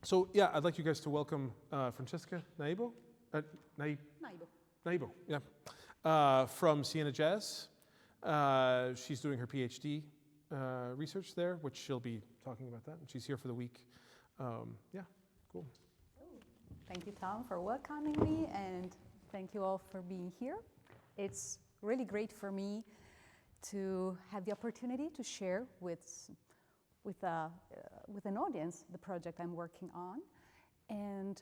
So yeah, I'd like you guys to welcome Francesca Naibo. Naibo. Naibo, yeah. From Siena Jazz. She's doing her PhD research there, which she'll be talking about that. And she's here for the week. Yeah, cool. Thank you, Tom, for welcoming me, and thank you all for being here. It's really great for me to have the opportunity to share with an audience the project I'm working on. And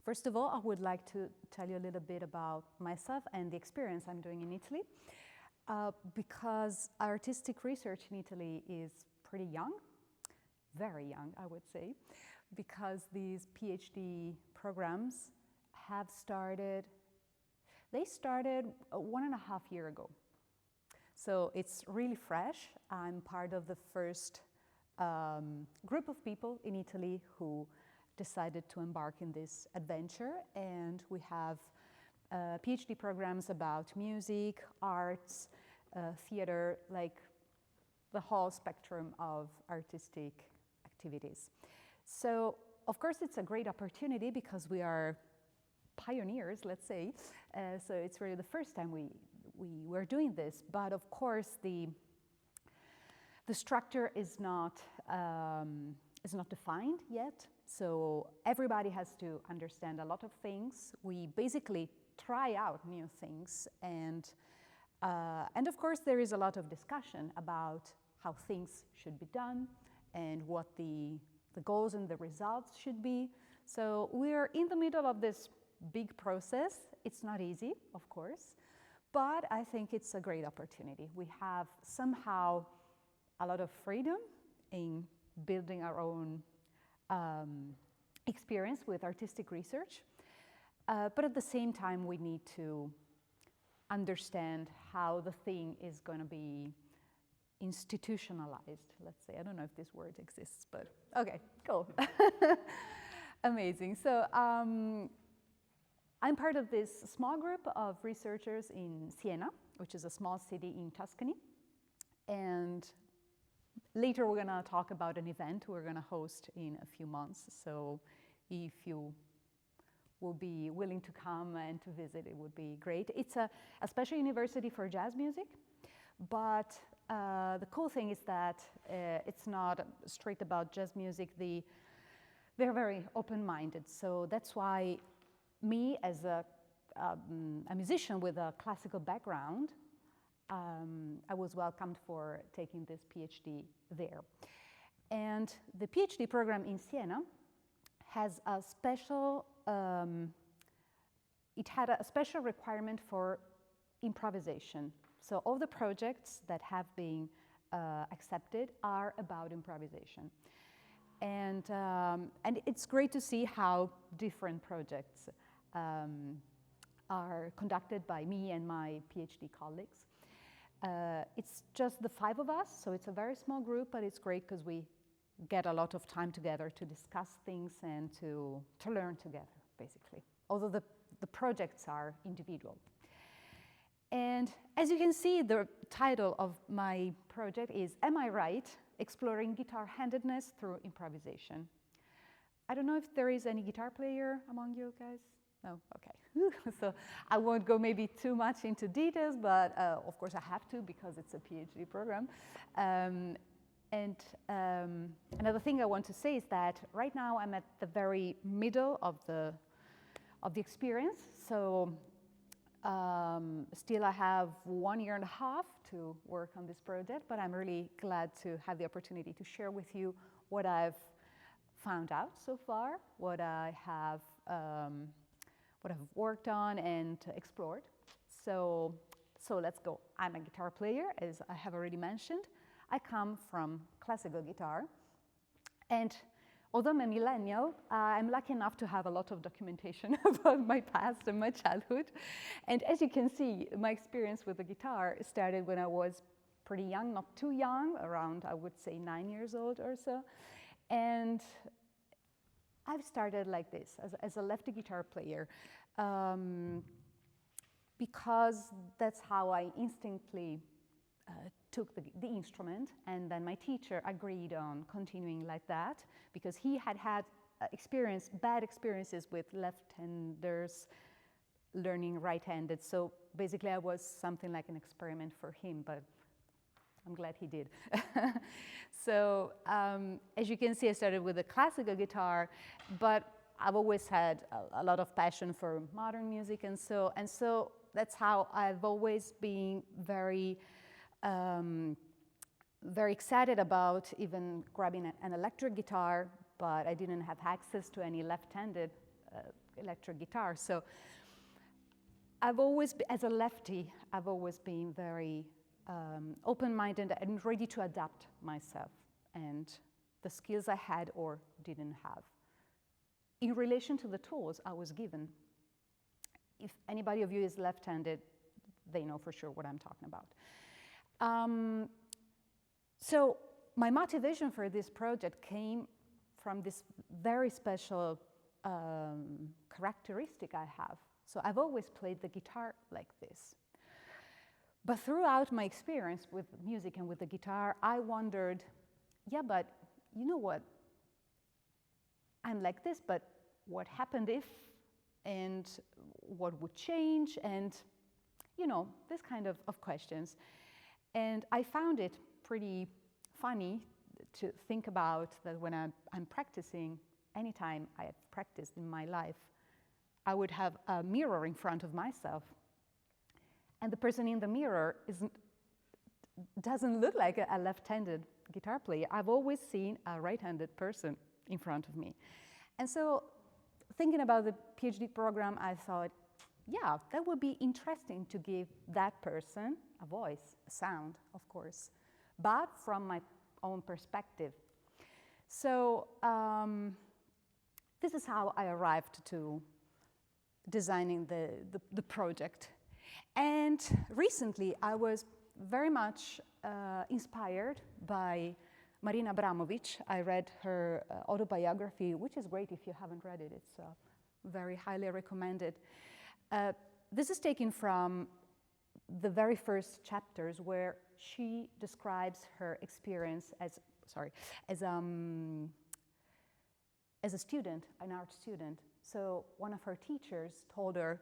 first of all, I would like to tell you a little bit about myself and the experience I'm doing in Italy, because artistic research in Italy is pretty young, very young, I would say, because these PhD programs have started, they started 1.5 years ago. So it's really fresh. I'm part of the first group of people in Italy who decided to embark in this adventure, and we have PhD programs about music, arts, theater, like the whole spectrum of artistic activities. So, of course, it's a great opportunity because we are pioneers, let's say. So it's really the first time we were doing this. But of course, the structure is not defined yet. So everybody has to understand a lot of things. We basically try out new things, and of course, there is a lot of discussion about how things should be done and what the goals and the results should be. So we're in the middle of this big process. It's not easy, of course, but I think it's a great opportunity. We have somehow a lot of freedom in building our own experience with artistic research, but at the same time, we need to understand how the thing is going to be institutionalized, let's say. I don't know if this word exists, but okay, cool. Amazing. So I'm part of this small group of researchers in Siena, which is a small city in Tuscany. And later we're going to talk about an event we're going to host in a few months. So if you will be willing to come and to visit, it would be great. It's a special university for jazz music, but the cool thing is that it's not straight about jazz music. They're very open-minded. So that's why me, as a musician with a classical background, I was welcomed for taking this PhD there. And the PhD program in Siena has a special, it had a special requirement for improvisation. So all the projects that have been accepted are about improvisation. And it's great to see how different projects are conducted by me and my PhD colleagues. It's just the 5 of us, so it's a very small group, but it's great because we get a lot of time together to discuss things and to learn together, basically, although the projects are individual. And as you can see, the title of my project is Am I Right? Exploring Guitar Handedness Through Improvisation. I don't know if there is any guitar player among you guys. No? Okay. So I won't go maybe too much into details, but of course I have to because it's a PhD program. And another thing I want to say is that right now I'm at the very middle of the experience. So still I have 1.5 years to work on this project, but I'm really glad to have the opportunity to share with you what I've found out so far, what I've worked on and explored. So let's go. I'm a guitar player, as I have already mentioned. I come from classical guitar, and although I'm a millennial, I'm lucky enough to have a lot of documentation about my past and my childhood. And as you can see, my experience with the guitar started when I was pretty young, not too young, around, I would say, 9 years old or so. And I've started like this, as a lefty guitar player, because that's how I instinctively took the instrument, and then my teacher agreed on continuing like that because he had had bad experiences with left-handers learning right-handed. So basically I was something like an experiment for him, but I'm glad he did. So as you can see, I started with the classical guitar, but I've always had a lot of passion for modern music, and so that's how I've always been very excited about even grabbing an electric guitar, but I didn't have access to any left-handed electric guitar. So I've always, as a lefty, I've always been very open-minded and ready to adapt myself and the skills I had or didn't have. In relation to the tools I was given, if anybody of you is left-handed, they know for sure what I'm talking about. So my motivation for this project came from this very special characteristic I have. So I've always played the guitar like this. But throughout my experience with music and with the guitar, I wondered, yeah, but you know what? I'm like this, but what happened if? And what would change? And, you know, this kind of questions. And I found it pretty funny to think about that when I'm practicing, anytime I have practiced in my life, I would have a mirror in front of myself. And the person in the mirror doesn't look like a left-handed guitar player. I've always seen a right-handed person in front of me. And so thinking about the PhD program, I thought, yeah, that would be interesting to give that person a voice, a sound, of course, but from my own perspective. So this is how I arrived to designing the project. And recently, I was very much inspired by Marina Abramovic. I read her autobiography, which is great if you haven't read it. It's very highly recommended. This is taken from the very first chapters where she describes her experience as a student, an art student. So one of her teachers told her,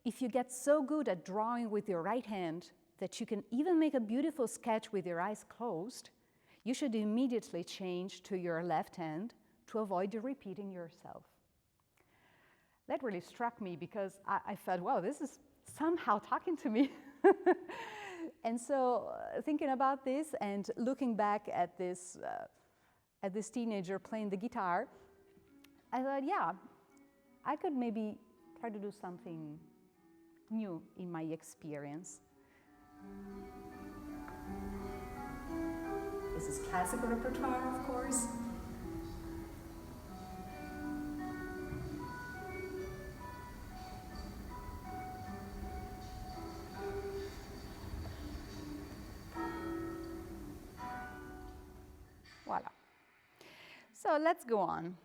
if you get so good at drawing with your right hand that you can even make a beautiful sketch with your eyes closed, you should immediately change to your left hand to avoid repeating yourself. That really struck me because I felt, wow, this is somehow talking to me. And so thinking about this and looking back at this teenager playing the guitar, I thought, yeah, I could maybe try to do something new in my experience. This is classical repertoire, of course. Voila. So let's go on.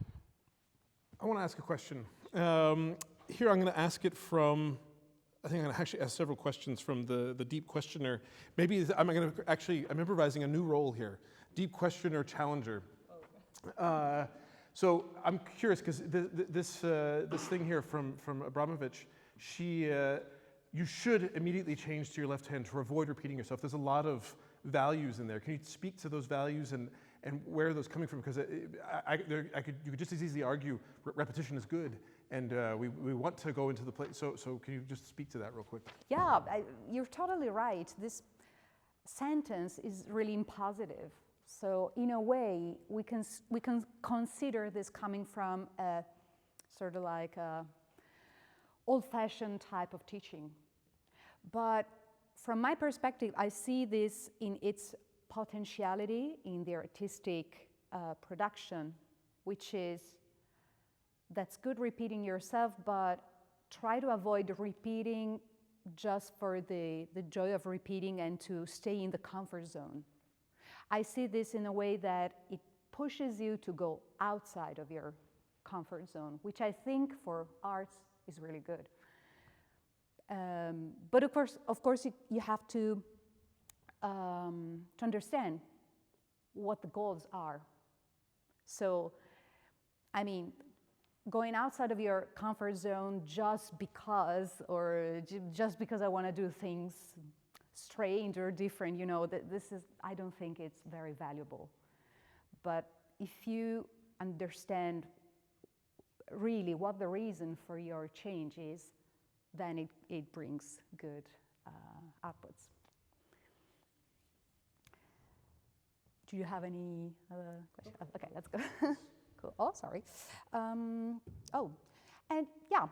I want to ask a question. Here I'm going to ask it from, I think I'm going to actually ask several questions from the deep questioner. Maybe I'm improvising a new role here. Deep questioner, challenger. Oh. So I'm curious, because this thing here from Abramovich, you should immediately change to your left hand to avoid repeating yourself. There's a lot of values in there. Can you speak to those values and where are those coming from? Because you could just as easily argue repetition is good, and we want to go into the place. So can you just speak to that real quick? Yeah, you're totally right. This sentence is really impositive. So in a way, we can consider this coming from a sort of like a old-fashioned type of teaching. But from my perspective, I see this in its potentiality in the artistic production, which is, that's good repeating yourself, but try to avoid repeating just for the joy of repeating and to stay in the comfort zone. I see this in a way that it pushes you to go outside of your comfort zone, which I think for arts is really good. But of course, you have to to understand what the goals are. So, I mean, going outside of your comfort zone just because I want to do things strange or different, you know, I don't think it's very valuable. But if you understand really what the reason for your change is, then it brings good outputs. Do you have any other questions? Okay, let's go. Cool. Oh, sorry. And yeah,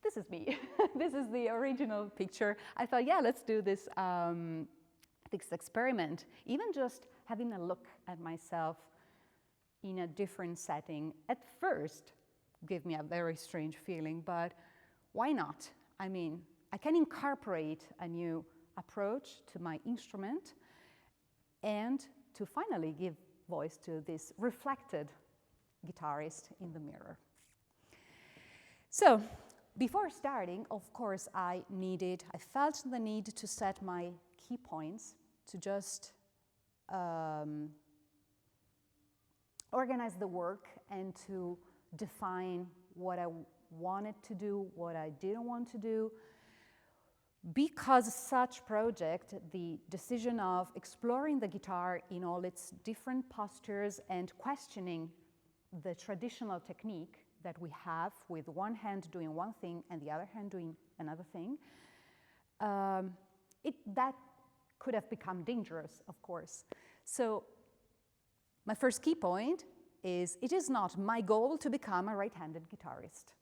this is me. This is the original picture. I thought, yeah, let's do this experiment. Even just having a look at myself in a different setting at first gave me a very strange feeling, but why not? I mean, I can incorporate a new approach to my instrument and to finally give voice to this reflected guitarist in the mirror. So, before starting, of course, I felt the need to set my key points, to just organize the work and to define what I wanted to do, what I didn't want to do. Because such project, the decision of exploring the guitar in all its different postures and questioning the traditional technique that we have, with one hand doing one thing and the other hand doing another thing, that could have become dangerous, of course. So my first key point is, it is not my goal to become a right-handed guitarist,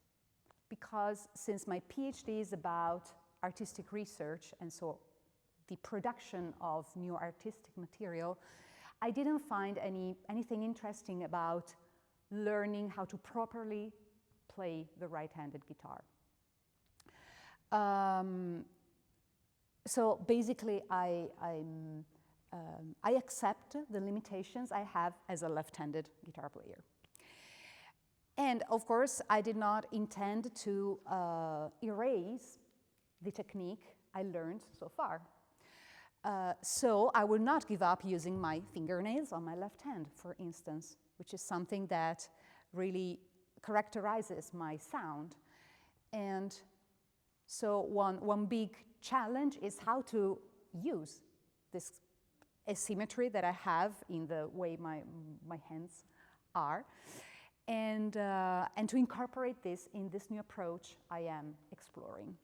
because since my PhD is about artistic research, and so the production of new artistic material, I didn't find anything interesting about learning how to properly play the right-handed guitar. So basically, I accept the limitations I have as a left-handed guitar player. And of course, I did not intend to erase the technique I learned so far. So I will not give up using my fingernails on my left hand, for instance, which is something that really characterizes my sound. And so one big challenge is how to use this asymmetry that I have in the way my hands are, and to incorporate this in this new approach I am exploring.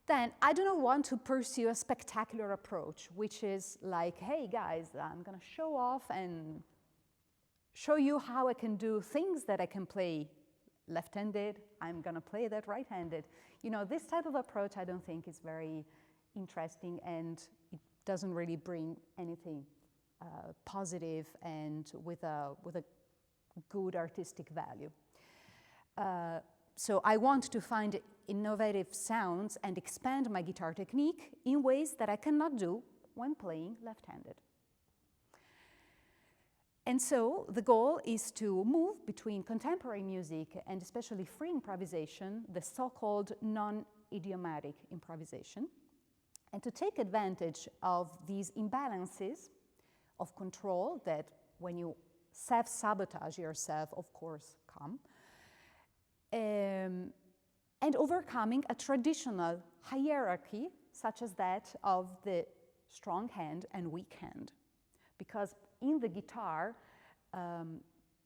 Then I do not want to pursue a spectacular approach, which is like, hey guys, I'm going to show off and show you how I can do things that I can play left-handed. I'm going to play that right-handed. You know, this type of approach I don't think is very interesting, and it doesn't really bring anything positive and with a good artistic value. So I want to find innovative sounds and expand my guitar technique in ways that I cannot do when playing left-handed. And so the goal is to move between contemporary music and especially free improvisation, the so-called non-idiomatic improvisation, and to take advantage of these imbalances of control that, when you self-sabotage yourself, of course, come, and overcoming a traditional hierarchy such as that of the strong hand and weak hand. Because in the guitar,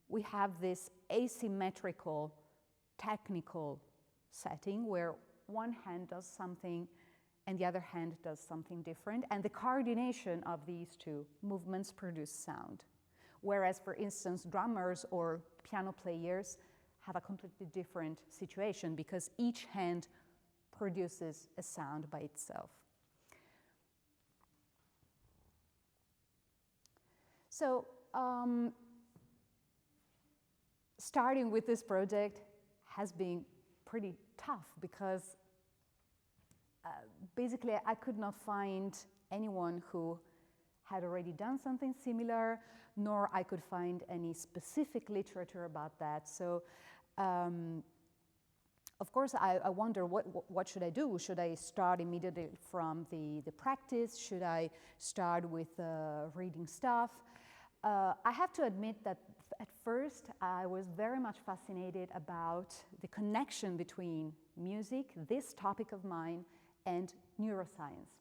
we have this asymmetrical technical setting where one hand does something and the other hand does something different, and the coordination of these two movements produce sound. Whereas, for instance, drummers or piano players have a completely different situation because each hand produces a sound by itself. So, starting with this project has been pretty tough because basically I could not find anyone who had already done something similar, nor I could find any specific literature about that. So of course, I wonder what should I do? Should I start immediately from the practice? Should I start with reading stuff? I have to admit that at first I was very much fascinated about the connection between music, this topic of mine, and neuroscience.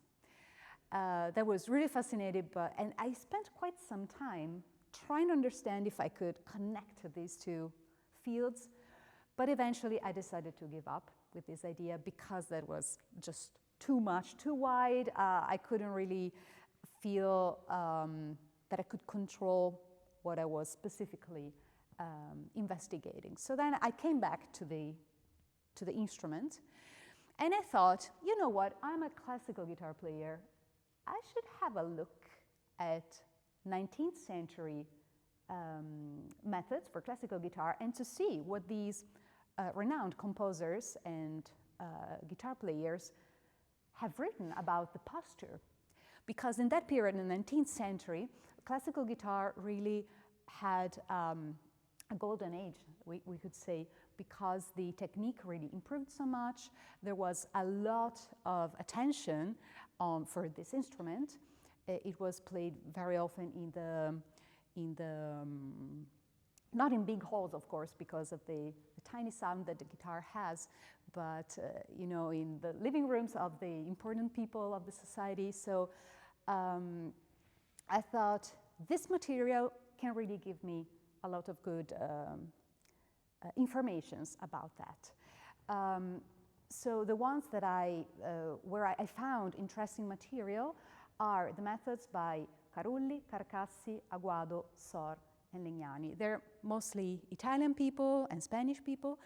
That was really fascinating, and I spent quite some time trying to understand if I could connect these two fields, but eventually I decided to give up with this idea because that was just too much, too wide. I couldn't really feel that I could control what I was specifically investigating. So then I came back to the instrument, and I thought, you know what, I'm a classical guitar player. I should have a look at 19th century methods for classical guitar and to see what these renowned composers and guitar players have written about the posture. Because in that period, in the 19th century, classical guitar really had a golden age, we could say, because the technique really improved so much. There was a lot of attention for this instrument. It was played very often not in big halls, of course, because of the tiny sound that the guitar has, but in the living rooms of the important people of the society. So I thought this material can really give me a lot of good informations about that. So the ones that where I found interesting material are the methods by Carulli, Carcassi, Aguado, Sor, and Legnani. They're mostly Italian people and Spanish people,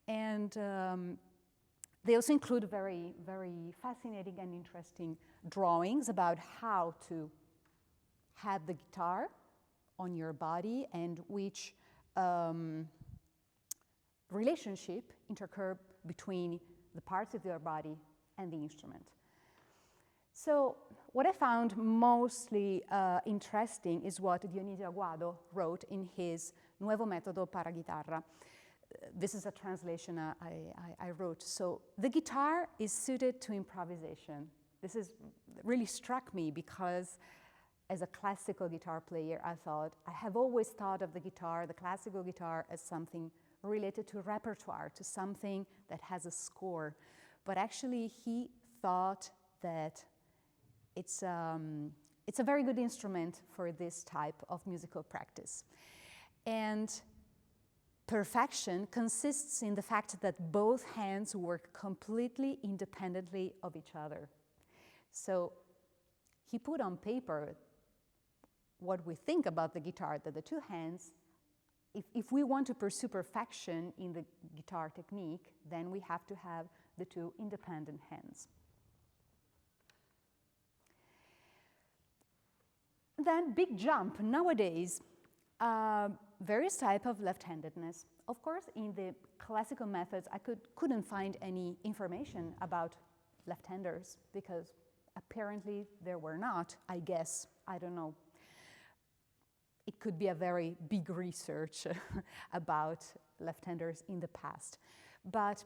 and they also include very, very fascinating and interesting drawings about how to have the guitar on your body and which relationship intercurve between the parts of your body and the instrument. So what I found mostly interesting is what Dionisio Aguado wrote in his Nuevo Metodo para Guitarra. This is a translation I wrote. So the guitar is suited to improvisation. This really struck me because as a classical guitar player, I have always thought of the classical guitar, as something related to repertoire, to something that has a score. But actually, he thought that it's a very good instrument for this type of musical practice. And perfection consists in the fact that both hands work completely independently of each other. So he put on paper what we think about the guitar, that the two hands, if we want to pursue perfection in the guitar technique, then we have to have the two independent hands. Then big jump. Nowadays, various type of left-handedness. Of course, in the classical methods, I couldn't find any information about left-handers because apparently there were not, I guess. I don't know. It could be a very big research about left-handers in the past. But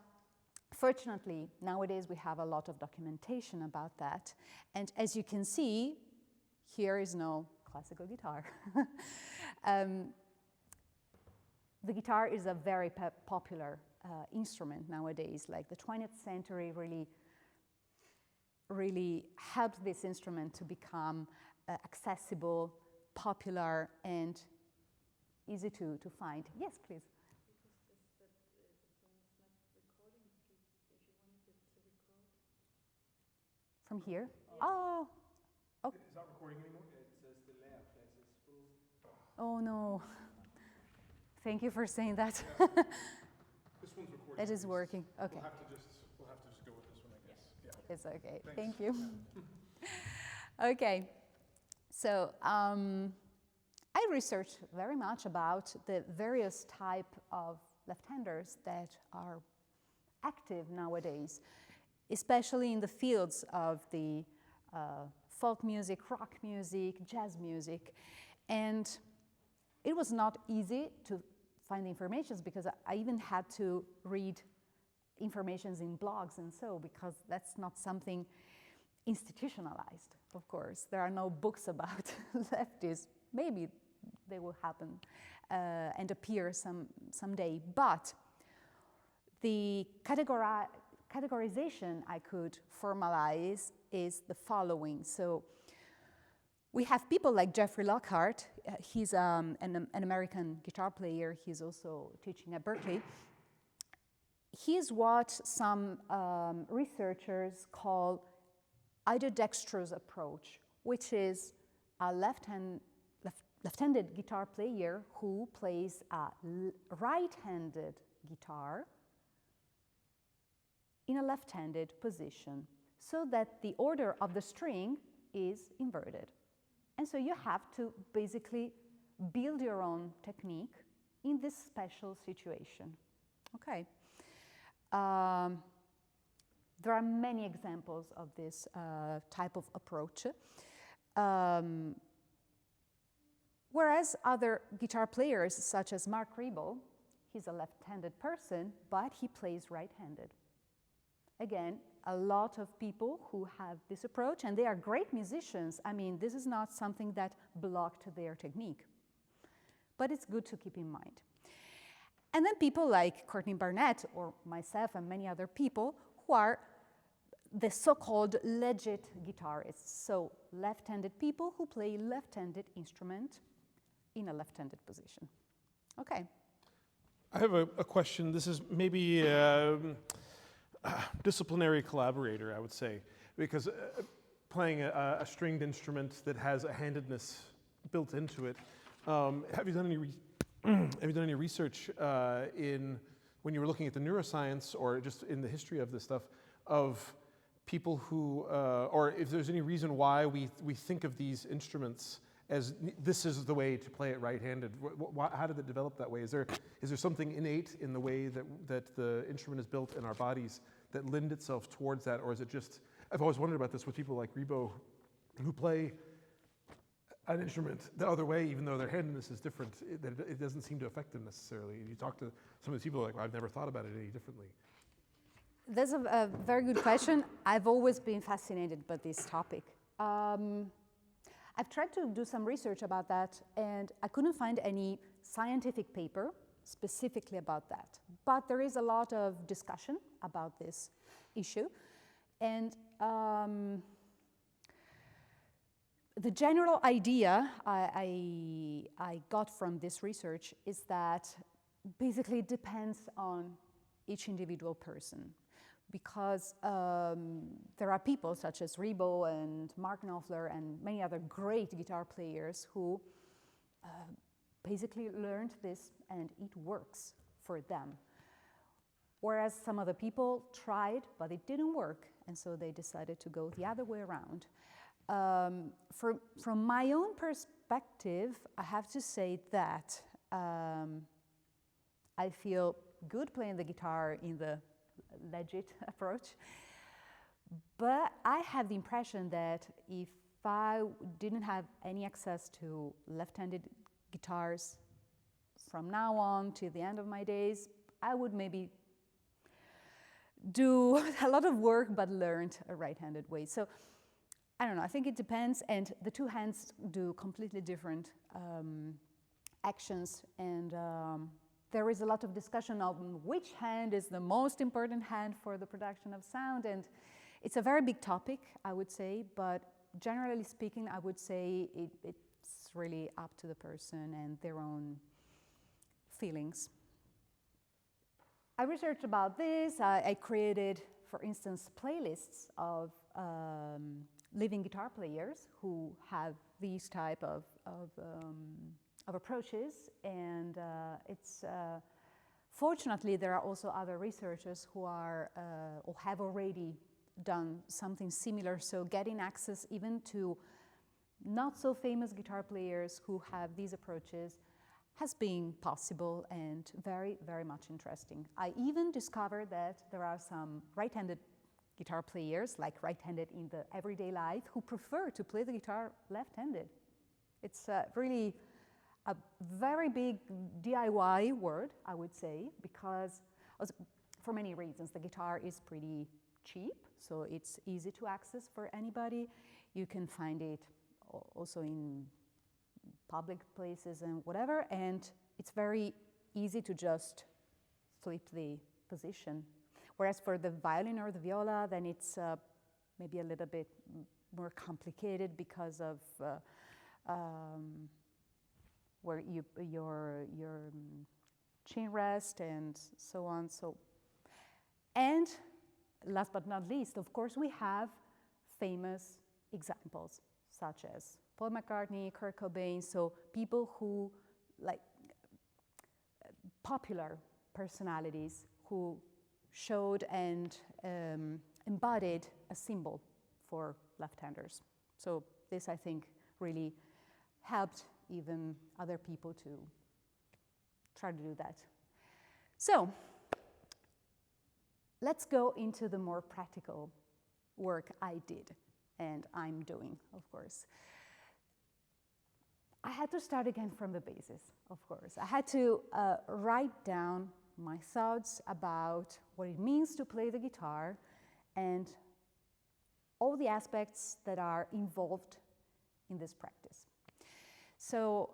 fortunately, nowadays we have a lot of documentation about that. And as you can see, here is no classical guitar. The guitar is a very popular instrument nowadays. Like the 20th century really helped this instrument to become accessible, popular, and easy to find. Yes, please. From here? Oh. Is that recording anymore? It says the layout place is full. Oh no. Thank you for saying that. This one's recording. It is working. Okay. We'll have to just go with this one, I guess. Yeah. It's okay. Thanks. Thank you. Okay. So I researched very much about the various type of left-handers that are active nowadays, especially in the fields of the folk music, rock music, jazz music. And it was not easy to find the information because I even had to read informations in blogs and so, because that's not something institutionalized, of course. There are no books about leftists. Maybe they will happen and appear someday. But the categorization I could formalize is the following. So we have people like Jeffrey Lockhart. He's an American guitar player. He's also teaching at Berkeley. He's what some researchers call idodextrose approach, which is a left-handed guitar player who plays a right-handed guitar in a left-handed position, so that the order of the string is inverted. And so you have to basically build your own technique in this special situation. Okay. There are many examples of this type of approach. Whereas other guitar players, such as Mark Ribot, he's a left-handed person, but he plays right-handed. Again, a lot of people who have this approach, and they are great musicians. I mean, this is not something that blocked their technique, but it's good to keep in mind. And then people like Courtney Barnett or myself and many other people who are the so-called legit guitarists, so left-handed people who play left-handed instrument in a left-handed position. Okay. I have a question. This is maybe disciplinary collaborator, I would say, because playing a stringed instrument that has a handedness built into it. Have you done any research in when you were looking at the neuroscience or just in the history of this stuff of people who, or if there's any reason why we think of these instruments as this is the way to play it right-handed? How did it develop that way? Is there something innate in the way that the instrument is built in our bodies that lend itself towards that, or is it just? I've always wondered about this with people like Ribot, who play an instrument the other way, even though their handedness is different. It doesn't seem to affect them necessarily. You talk to some of these people, like, well, I've never thought about it any differently. That's a very good question. I've always been fascinated by this topic. I've tried to do some research about that, and I couldn't find any scientific paper specifically about that. But there is a lot of discussion about this issue. And the general idea I got from this research is that basically it depends on each individual person. Because there are people such as Ribot and Mark Knopfler and many other great guitar players who basically learned this and it works for them. Whereas some other people tried, but it didn't work, and so they decided to go the other way around. From my own perspective, I have to say that I feel good playing the guitar in the legit approach, but I have the impression that if I didn't have any access to left-handed guitars from now on to the end of my days, I would maybe do a lot of work but learned a right-handed way. So I don't know, I think it depends, and the two hands do completely different actions, and there is a lot of discussion on which hand is the most important hand for the production of sound, and it's a very big topic, I would say, but generally speaking, I would say it's really up to the person and their own feelings. I researched about this. I created, for instance, playlists of living guitar players who have these type of approaches, and fortunately there are also other researchers who are or have already done something similar, so getting access even to not so famous guitar players who have these approaches has been possible and very, very much interesting. I even discovered that there are some right-handed guitar players, like right-handed in the everyday life, who prefer to play the guitar left-handed. It's really a very big DIY word, I would say, because I was for many reasons. The guitar is pretty cheap, so it's easy to access for anybody. You can find it also in public places and whatever, and it's very easy to just flip the position. Whereas for the violin or the viola, then it's maybe a little bit more complicated because of where your chin rest and so on. And last but not least, of course, we have famous examples such as Paul McCartney, Kurt Cobain, so people who, like, popular personalities who showed and embodied a symbol for left-handers. So this, I think, really helped even other people to try to do that. So let's go into the more practical work I did and I'm doing, of course. I had to start again from the basis, of course. I had to write down my thoughts about what it means to play the guitar and all the aspects that are involved in this practice. So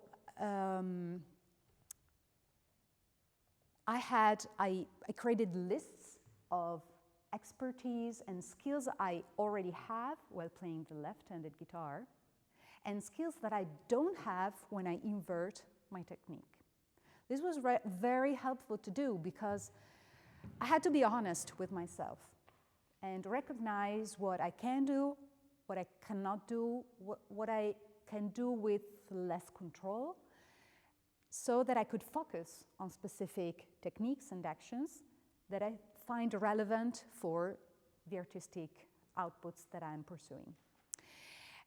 I created lists of expertise and skills I already have while playing the left-handed guitar, and skills that I don't have when I invert my technique. This was very helpful to do because I had to be honest with myself and recognize what I can do, what I cannot do, what I can do with less control, so that I could focus on specific techniques and actions that I find relevant for the artistic outputs that I'm pursuing.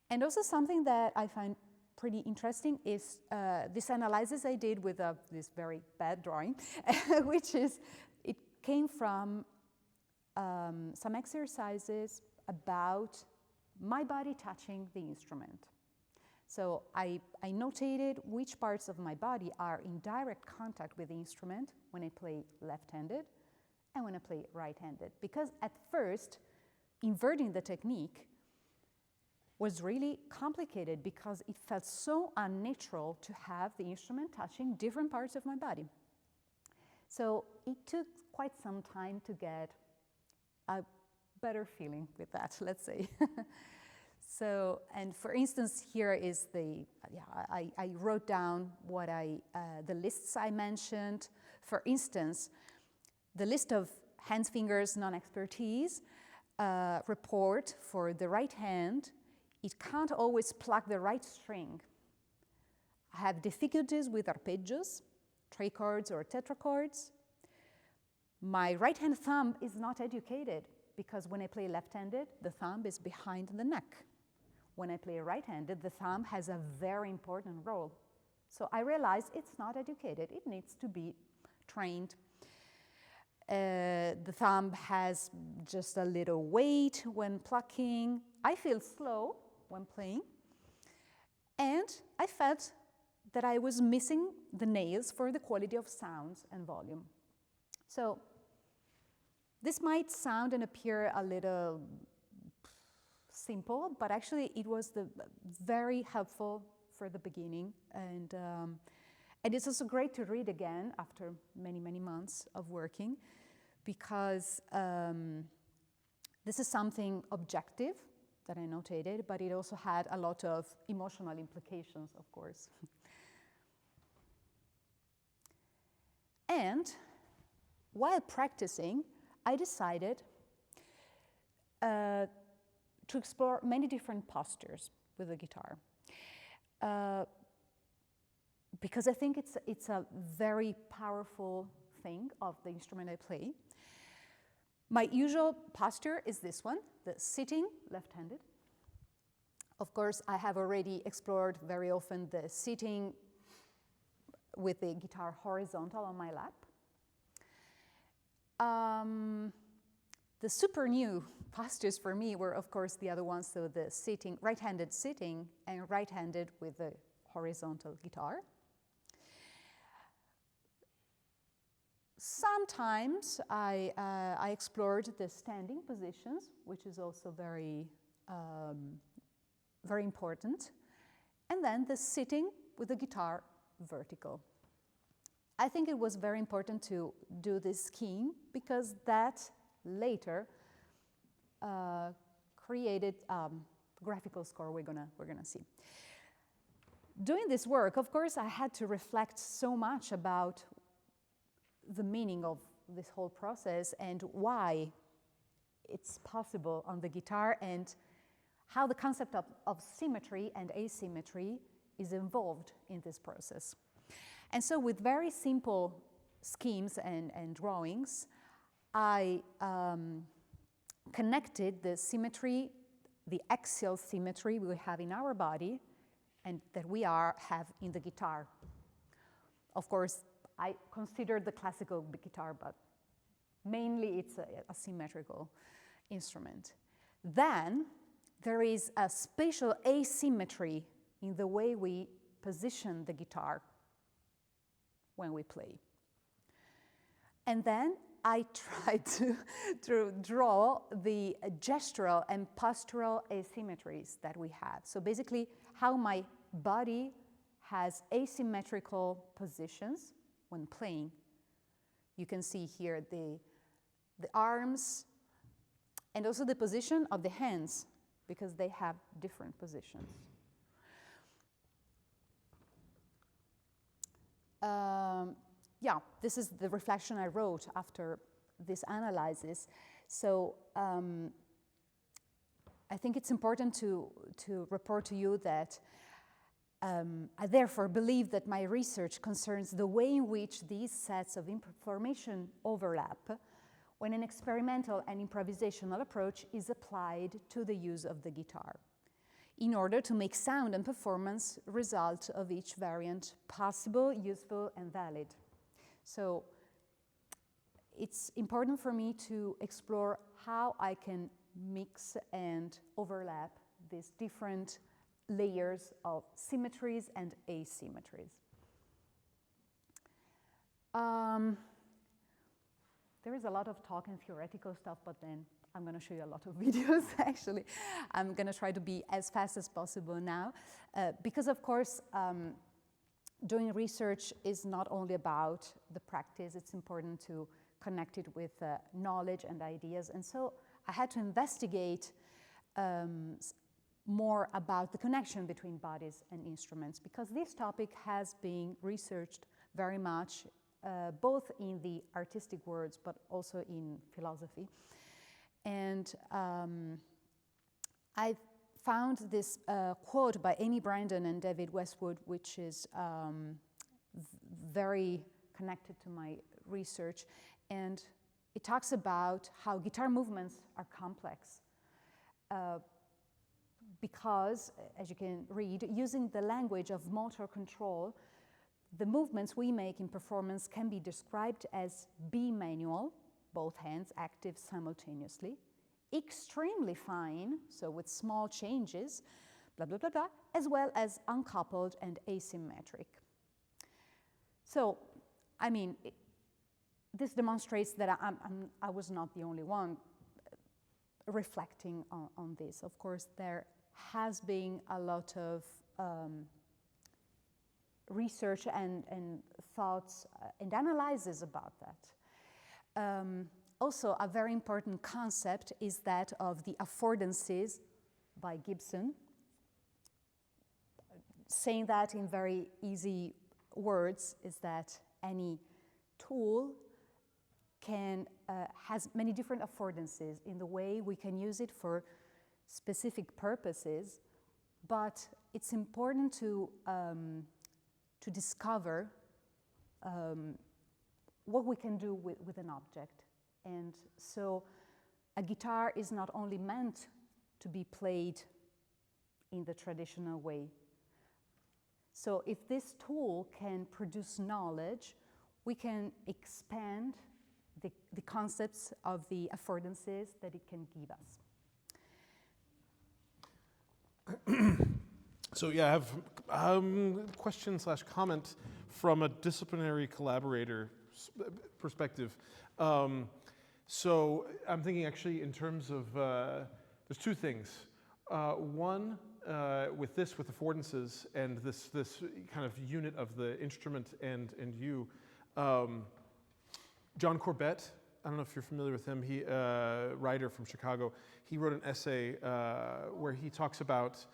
And also something that I find pretty interesting is this analysis I did with this very bad drawing, which is, it came from some exercises about my body touching the instrument. So I notated which parts of my body are in direct contact with the instrument when I play left-handed and when I play right-handed. Because at first, inverting the technique was really complicated because it felt so unnatural to have the instrument touching different parts of my body. So it took quite some time to get a better feeling with that, let's say. So, and for instance, here is I wrote down what the lists I mentioned. For instance, the list of hands, fingers, non-expertise report for the right hand. It can't always pluck the right string. I have difficulties with arpeggios, trichords or tetrachords. My right hand thumb is not educated because when I play left-handed, the thumb is behind the neck. When I play right-handed, the thumb has a very important role. So I realized it's not educated. It needs to be trained. The thumb has just a little weight when plucking. I feel slow when playing. And I felt that I was missing the nails for the quality of sounds and volume. So this might sound and appear a little simple, but actually it was very helpful for the beginning. And it's also great to read again after many, many months of working, because this is something objective that I notated, but it also had a lot of emotional implications, of course. And while practicing, I decided to explore many different postures with the guitar. Because I think it's a very powerful thing of the instrument I play. My usual posture is this one, the sitting left-handed. Of course, I have already explored very often the sitting with the guitar horizontal on my lap. The super new postures for me were, of course, the other ones, so the sitting, right-handed sitting and right-handed with the horizontal guitar. Sometimes I explored the standing positions, which is also very, very important. And then the sitting with the guitar vertical. I think it was very important to do this scheme because that later created graphical score we're gonna see. Doing this work, of course, I had to reflect so much about the meaning of this whole process and why it's possible on the guitar and how the concept of symmetry and asymmetry is involved in this process. And so with very simple schemes and drawings, I connected the symmetry, the axial symmetry we have in our body and that we have in the guitar. Of course, I considered the classical guitar, but mainly it's a symmetrical instrument. Then there is a spatial asymmetry in the way we position the guitar when we play. And then I tried to draw the gestural and postural asymmetries that we have. So basically, how my body has asymmetrical positions when playing. You can see here the arms and also the position of the hands because they have different positions. Yeah, this is the reflection I wrote after this analysis. So I think it's important to report to you that I therefore believe that my research concerns the way in which these sets of information overlap when an experimental and improvisational approach is applied to the use of the guitar in order to make sound and performance result of each variant possible, useful, and valid. So it's important for me to explore how I can mix and overlap these different layers of symmetries and asymmetries. There is a lot of talk and theoretical stuff, but then I'm going to show you a lot of videos, actually. I'm going to try to be as fast as possible now, because, of course, doing research is not only about the practice, it's important to connect it with knowledge and ideas. And so I had to investigate more about the connection between bodies and instruments, because this topic has been researched very much, both in the artistic worlds, but also in philosophy. And I found this quote by Amy Brandon and David Westwood, which is very connected to my research. And it talks about how guitar movements are complex because, as you can read, using the language of motor control, the movements we make in performance can be described as bimanual, both hands active simultaneously, extremely fine, so with small changes, blah, blah, blah, blah, as well as uncoupled and asymmetric. So, I mean, this demonstrates that I was not the only one reflecting on this. Of course, there has been a lot of research and thoughts and analyses about that. Also, a very important concept is that of the affordances by Gibson. Saying that in very easy words is that any tool has many different affordances in the way we can use it for specific purposes, but it's important to discover what we can do with an object. And so a guitar is not only meant to be played in the traditional way. So if this tool can produce knowledge, we can expand the concepts of the affordances that it can give us. So yeah, I have question/comment from a disciplinary collaborator. perspective. So I'm thinking actually in terms of, there's two things. One, with the affordances and this kind of unit of the instrument and you, John Corbett, I don't know if you're familiar with him, he writer from Chicago, he wrote an essay where he talks about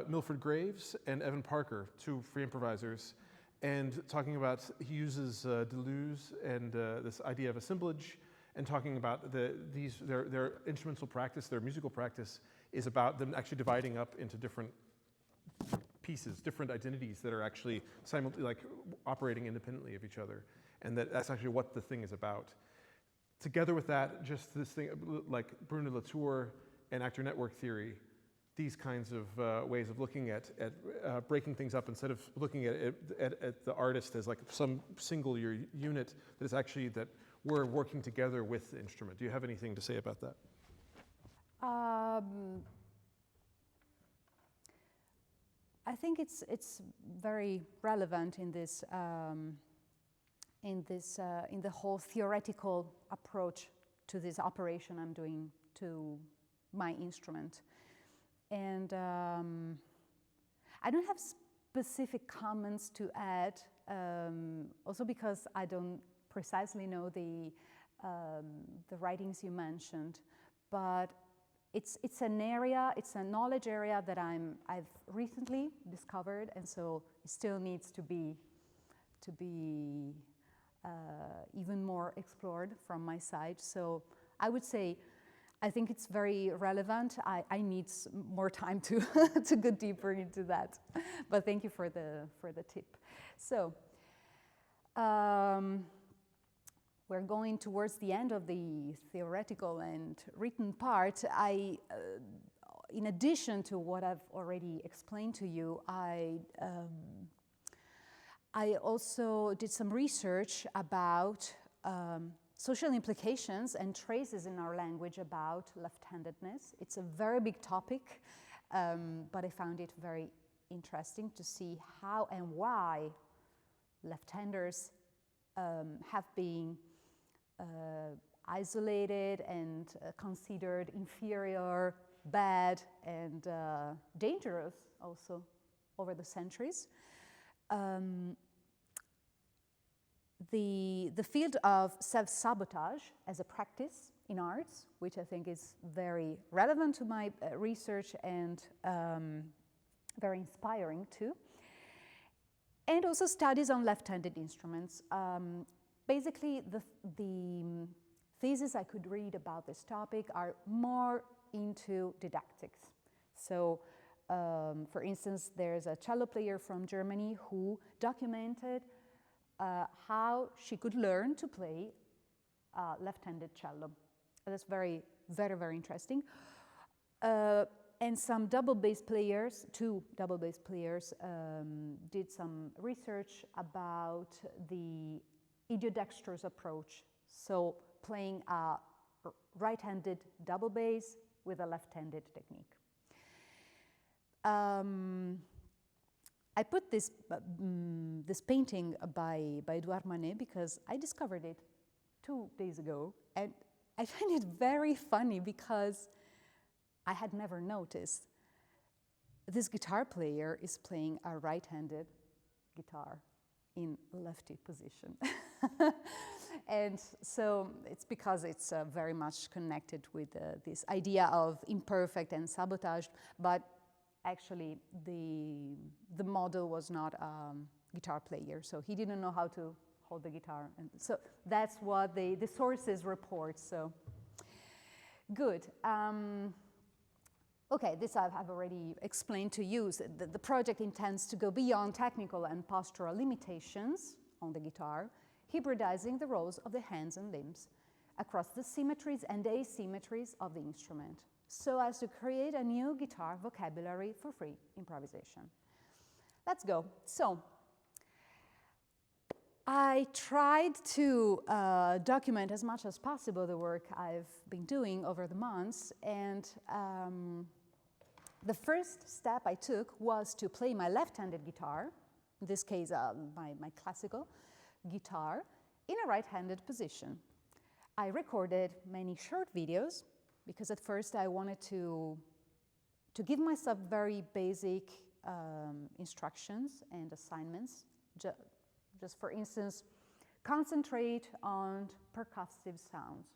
Milford Graves and Evan Parker, two free improvisers, and talking about, he uses Deleuze and this idea of assemblage, and talking about their instrumental practice, their musical practice, is about them actually dividing up into different pieces, different identities that are actually operating independently of each other, and that's actually what the thing is about. Together with that, just this thing like Bruno Latour and actor network theory, these kinds of ways of looking at breaking things up instead of looking at the artist as like some single unit that is actually that we're working together with the instrument. Do you have anything to say about that? I think it's very relevant in this in the whole theoretical approach to this operation I'm doing to my instrument. And I don't have specific comments to add, also because I don't precisely know the writings you mentioned, but it's an area, it's a knowledge area that I've recently discovered, and so it still needs to be even more explored from my side. So I would say I think it's very relevant. I need more time to to go deeper into that, but thank you for the tip. So we're going towards the end of the theoretical and written part. In addition to what I've already explained to you, I also did some research about social implications and traces in our language about left-handedness. It's a very big topic, but I found it very interesting to see how and why left-handers have been isolated and considered inferior, bad, and dangerous also over the centuries. The field of self-sabotage as a practice in arts, which I think is very relevant to my research and very inspiring too. And also studies on left-handed instruments. Basically, the theses I could read about this topic are more into didactics. So, for instance, there's a cello player from Germany who documented how she could learn to play left-handed cello. That's very, very, very interesting. And some double bass players, two double bass players, did some research about the idiodextrous approach. So playing a right-handed double bass with a left-handed technique. I put this painting by Edouard Manet because I discovered it 2 days ago, and I find it very funny because I had never noticed. This guitar player is playing a right-handed guitar in lefty position. And so it's because it's very much connected with this idea of imperfect and sabotage, but actually the model was not a guitar player, so he didn't know how to hold the guitar. And so that's what the sources report, so good. Okay, this I've already explained to you. So the project intends to go beyond technical and postural limitations on the guitar, hybridizing the roles of the hands and limbs across the symmetries and asymmetries of the instrument, so as to create a new guitar vocabulary for free improvisation. Let's go. So, I tried to document as much as possible the work I've been doing over the months, and the first step I took was to play my left-handed guitar, in this case my classical guitar, in a right-handed position. I recorded many short videos because at first I wanted to give myself very basic instructions and assignments. Just for instance, concentrate on percussive sounds,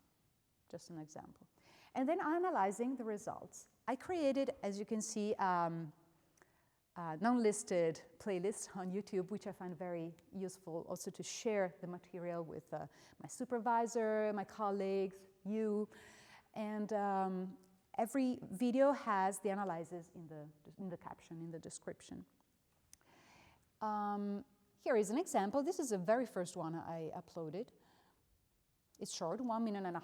just an example. And then analyzing the results. I created, as you can see, a non-listed playlist on YouTube, which I find very useful also to share the material with my supervisor, my colleagues, you. And every video has the analysis in the caption, in the description. Here is an example. This is the very first one I uploaded. It's short, 1.5 minutes.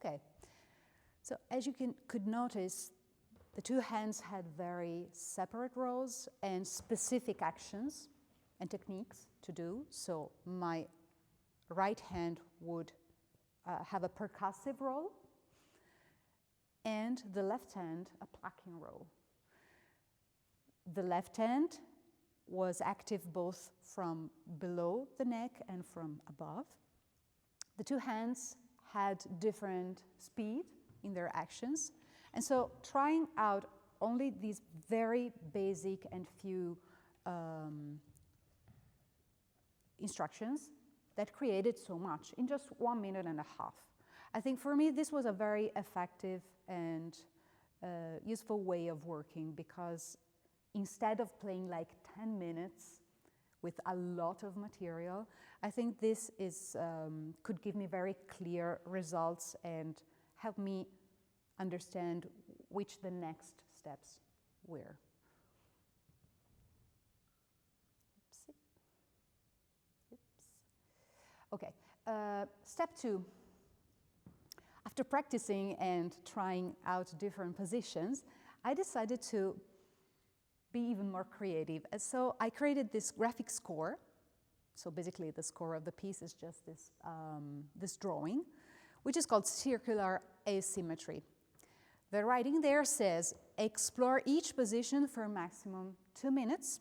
Okay, so as you could notice, the two hands had very separate roles and specific actions and techniques to do. So my right hand would have a percussive role and the left hand a plucking role. The left hand was active both from below the neck and from above. The two hands had different speed in their actions. And so trying out only these very basic and few instructions that created so much in just 1.5 minutes. I think for me this was a very effective and useful way of working, because instead of playing like 10 minutes with a lot of material, I think this is, could give me very clear results and help me understand which the next steps were. Okay, step 2. After practicing and trying out different positions, I decided to be even more creative. And so I created this graphic score. So basically the score of the piece is just this, this drawing, which is called circular asymmetry. The writing there says, explore each position for a maximum 2 minutes.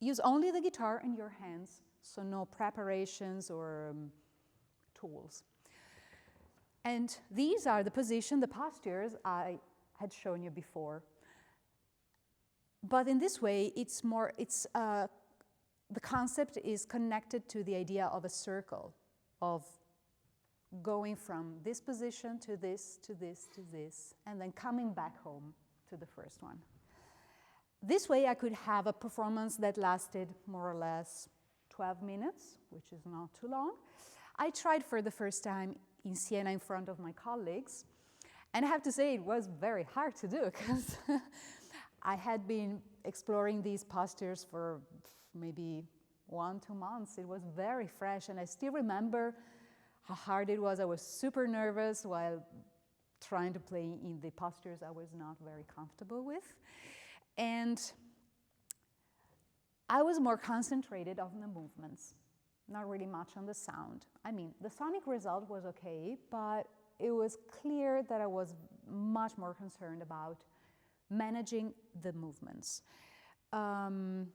Use only the guitar and your hands, so no preparations or tools. And these are the position, the postures I had shown you before. But in this way, it's more, the concept is connected to the idea of a circle, of going from this position to this, to this, to this, and then coming back home to the first one. This way I could have a performance that lasted more or less 12 minutes, which is not too long. I tried for the first time in Siena in front of my colleagues, and I have to say it was very hard to do, because I had been exploring these postures for maybe 1-2 months. It was very fresh, and I still remember how hard it was. I was super nervous while trying to play in the postures I was not very comfortable with. And I was more concentrated on the movements, not really much on the sound. I mean, the sonic result was okay, but it was clear that I was much more concerned about managing the movements. Now,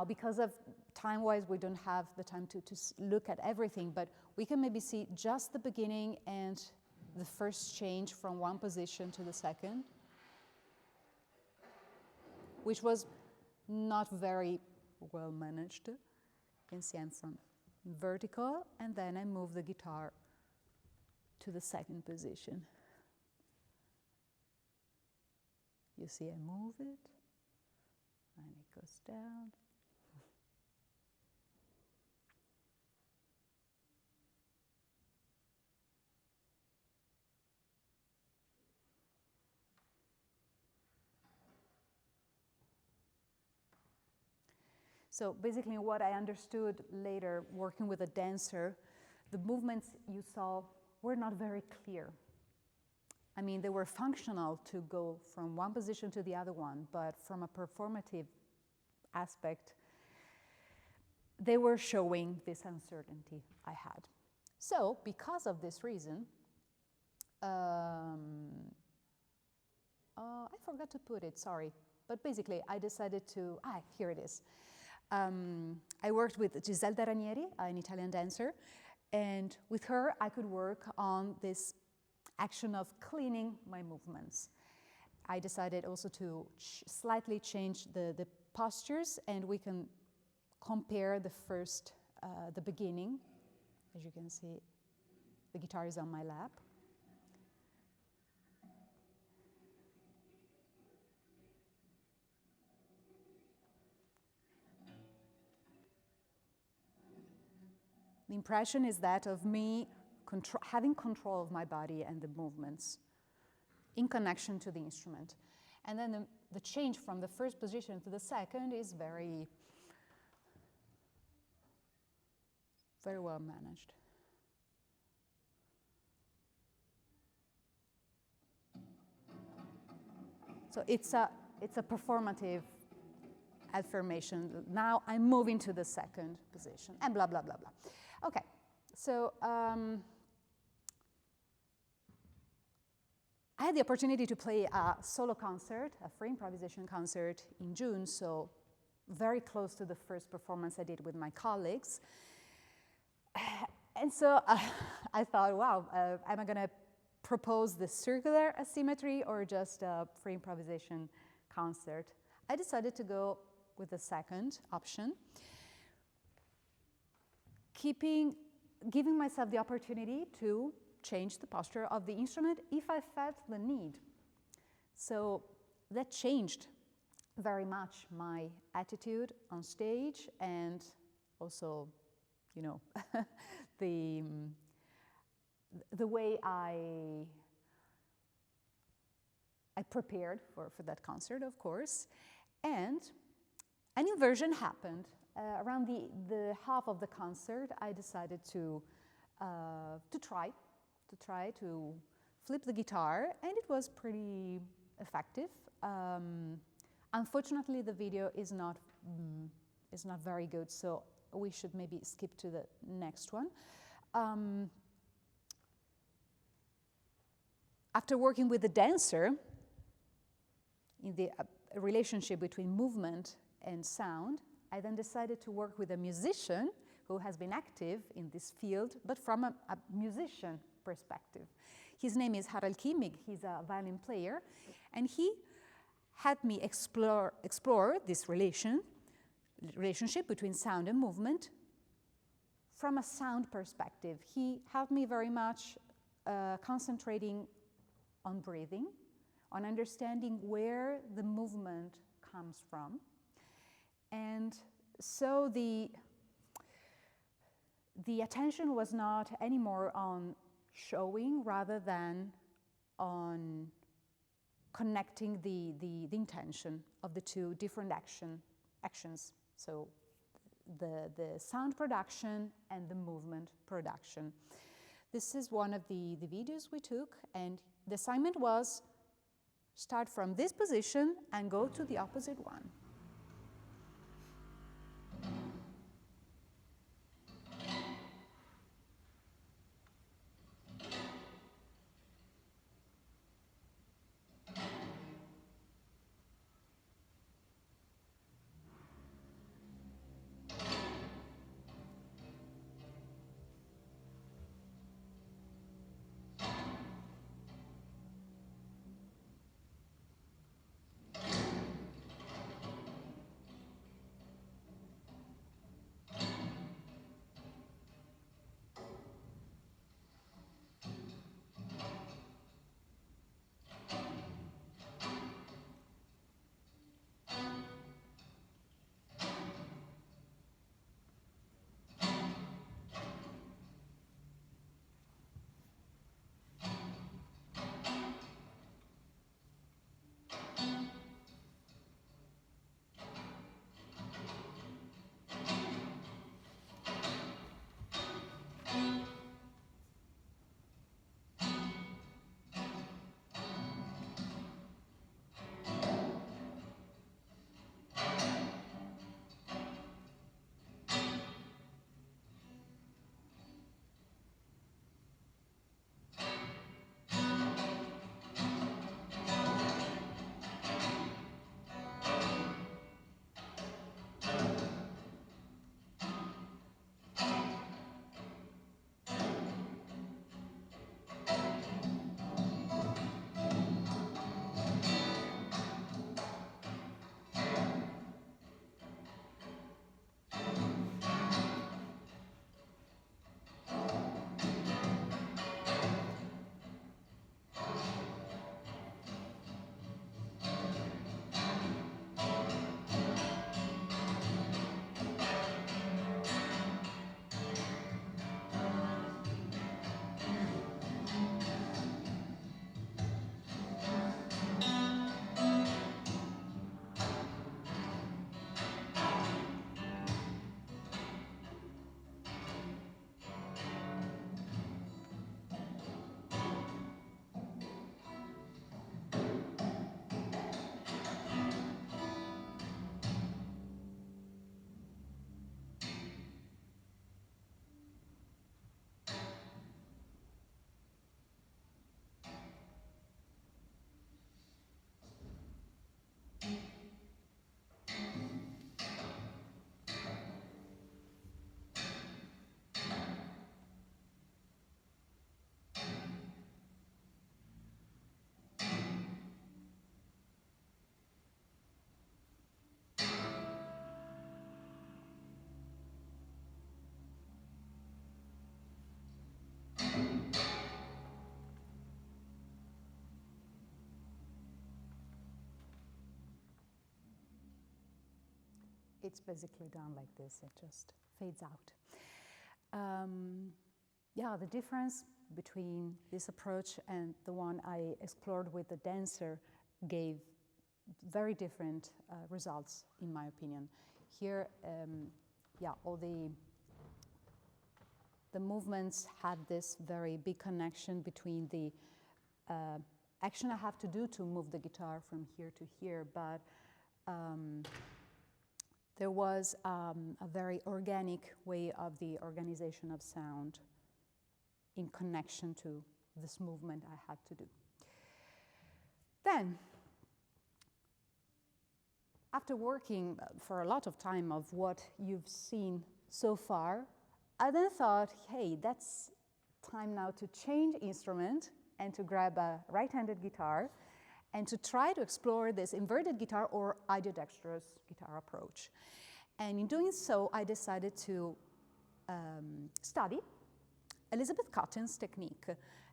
because of time-wise, we don't have the time to look at everything, but we can maybe see just the beginning and the first change from one position to the second, which was not very well managed. You can see I'm from vertical, and then I move the guitar to the second position. You see I move it, and it goes down. So basically what I understood later working with a dancer, the movements you saw were not very clear. I mean, they were functional to go from one position to the other one, but from a performative aspect, they were showing this uncertainty I had. So because of this reason, I forgot to put it, sorry. But basically, I decided to, here it is. I worked with Giselda Ranieri, an Italian dancer, and with her I could work on this action of cleaning my movements. I decided also to slightly change the postures, and we can compare the beginning. As you can see, the guitar is on my lap. The impression is that of me having control of my body and the movements in connection to the instrument. And then the change from the first position to the second is very, very well managed. So it's a performative affirmation. Now I'm moving to the second position, and blah, blah, blah, blah. Okay, so I had the opportunity to play a solo concert, a free improvisation concert in June, so very close to the first performance I did with my colleagues. And so I thought, wow, am I going to propose the circular asymmetry or just a free improvisation concert? I decided to go with the second option, giving myself the opportunity to change the posture of the instrument if I felt the need. So that changed very much my attitude on stage, and also, you know, the way I prepared for that concert, of course. And an inversion happened. Around the half of the concert, I decided to try to flip the guitar, and it was pretty effective. Unfortunately, the video is not very good, so we should maybe skip to the next one. After working with the dancer in the relationship between movement and sound, I then decided to work with a musician who has been active in this field, but from a musician perspective. His name is Harald Kimmig. He's a violin player, and he had me explore this relationship between sound and movement from a sound perspective. He helped me very much concentrating on breathing, on understanding where the movement comes from. And so the attention was not anymore on showing rather than on connecting the intention of the two different actions. So the sound production and the movement production. This is one of the videos we took, and the assignment was start from this position and go to the opposite one. It's basically done like this. It just fades out. Yeah, the difference between this approach and the one I explored with the dancer gave very different results, in my opinion. Here, yeah, all the movements had this very big connection between the action I have to do to move the guitar from here to here, but there was a very organic way of the organization of sound in connection to this movement I had to do. Then, after working for a lot of time of what you've seen so far, I then thought, hey, that's time now to change instrument and to grab a right-handed guitar and to try to explore this inverted guitar or ideodextrous guitar approach. And in doing so, I decided to study Elizabeth Cotton's technique.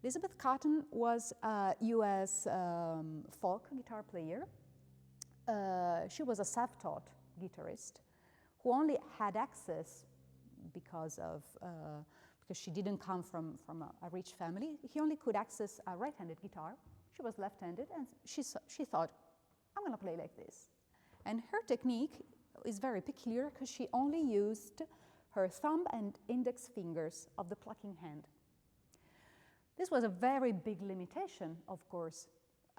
Elizabeth Cotton was a US folk guitar player. She was a self-taught guitarist who only had access because she didn't come from a rich family. He only could access a right-handed guitar. She was left-handed, and she thought, I'm going to play like this. And her technique is very peculiar because she only used her thumb and index fingers of the plucking hand. This was a very big limitation, of course,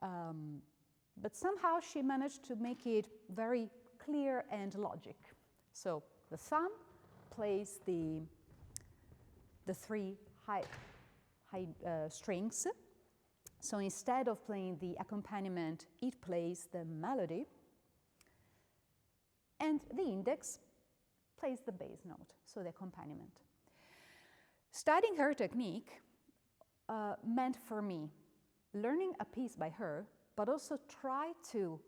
but somehow she managed to make it very clear and logic. So the thumb plays the three high strings. So instead of playing the accompaniment, it plays the melody. And the index plays the bass note, so the accompaniment. Studying her technique meant for me learning a piece by her, but also try to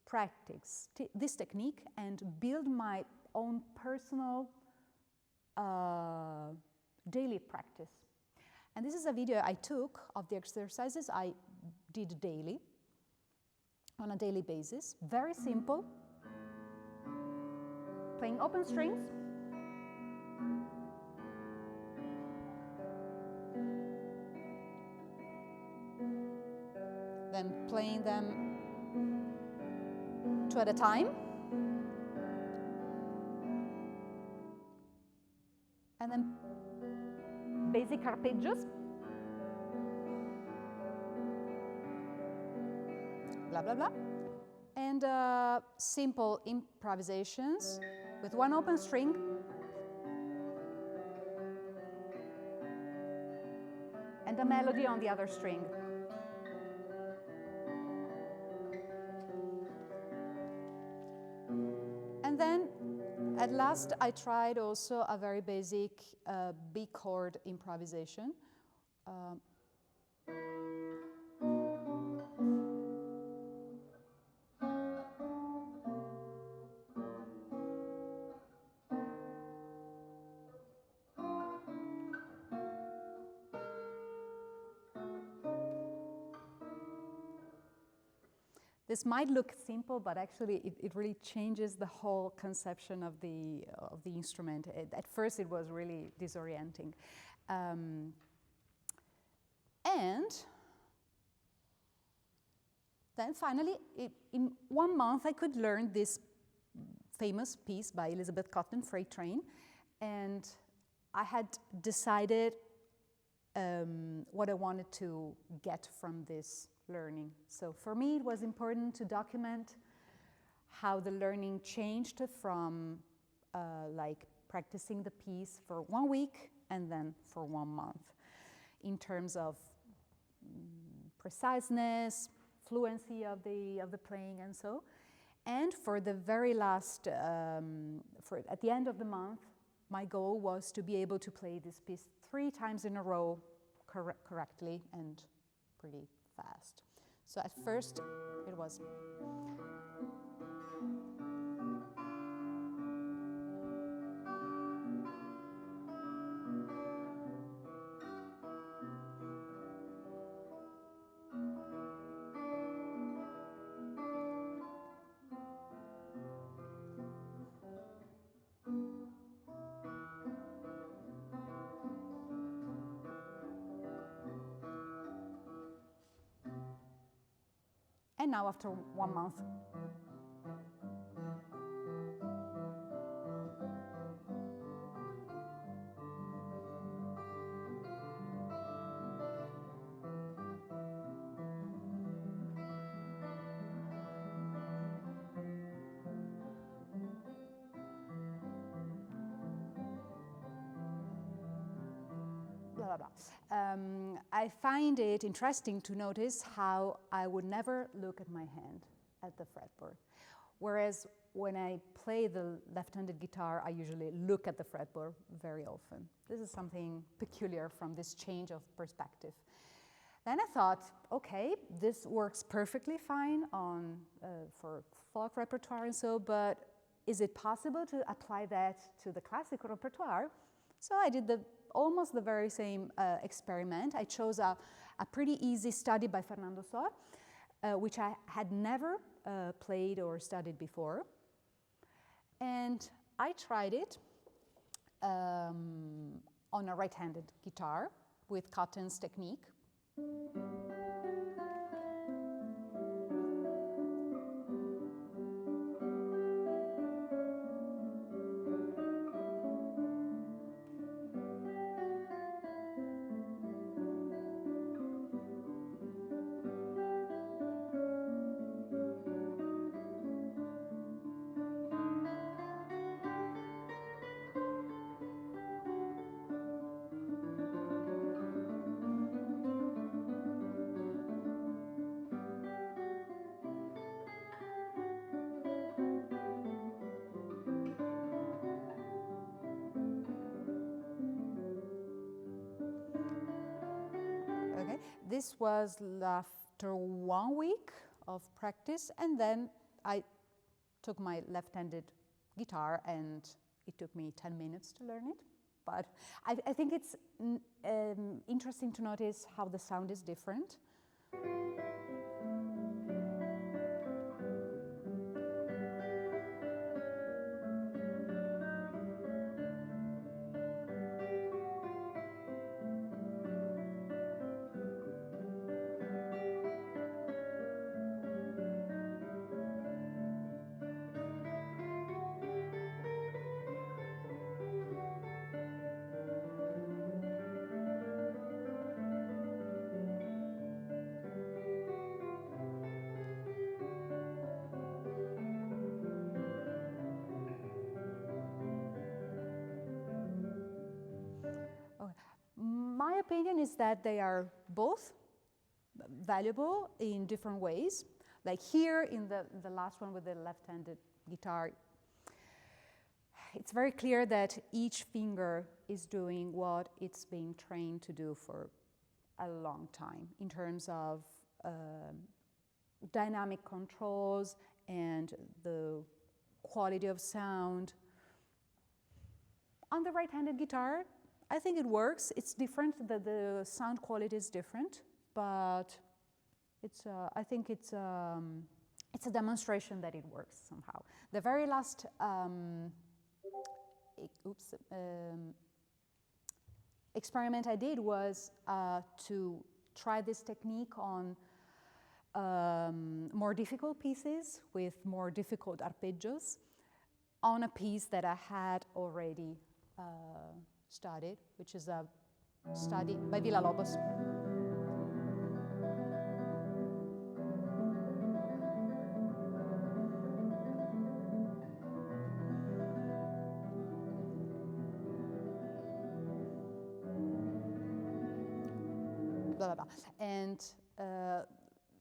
practice this technique and build my own personal daily practice. And this is a video I took of the exercises I did daily, on a daily basis. Very simple. Playing open strings. Then playing them two at a time. And then basic arpeggios. Blah, blah, blah. And simple improvisations with one open string. And a melody on the other string. And then, at last, I tried also a very basic B chord improvisation. This might look simple, but actually it really changes the whole conception of the instrument. At first, it was really disorienting. And then finally, in 1 month, I could learn this famous piece by Elizabeth Cotton, Freight Train. And I had decided what I wanted to get from this learning. So for me, it was important to document how the learning changed from like practicing the piece for 1 week and then for 1 month in terms of preciseness, fluency of the playing and so. And for the very last, at the end of the month, my goal was to be able to play this piece 3 times in a row correctly and pretty fast. So at first it was And now after 1 month. Blah, blah, blah. I find it interesting to notice how I would never look at my hand at the fretboard. Whereas when I play the left-handed guitar, I usually look at the fretboard very often. This is something peculiar from this change of perspective. Then I thought, okay, this works perfectly fine on, for folk repertoire and so, but is it possible to apply that to the classical repertoire? So I did almost the very same experiment. I chose a pretty easy study by Fernando Sor, which I had never played or studied before. And I tried it on a right-handed guitar with Cotton's technique. Okay, this was after 1 week of practice, and then I took my left-handed guitar, and it took me 10 minutes to learn it. But I think it's interesting to notice how the sound is different. My opinion is that they are both valuable in different ways. Like here in the last one with the left-handed guitar, it's very clear that each finger is doing what it's been trained to do for a long time in terms of dynamic controls and the quality of sound. On the right-handed guitar, I think it works. It's different, the sound quality is different, but it's, I think it's a demonstration that it works somehow. The very last experiment I did was to try this technique on more difficult pieces with more difficult arpeggios on a piece that I had already studied, which is a study by Villa-Lobos. Blah, blah, blah. And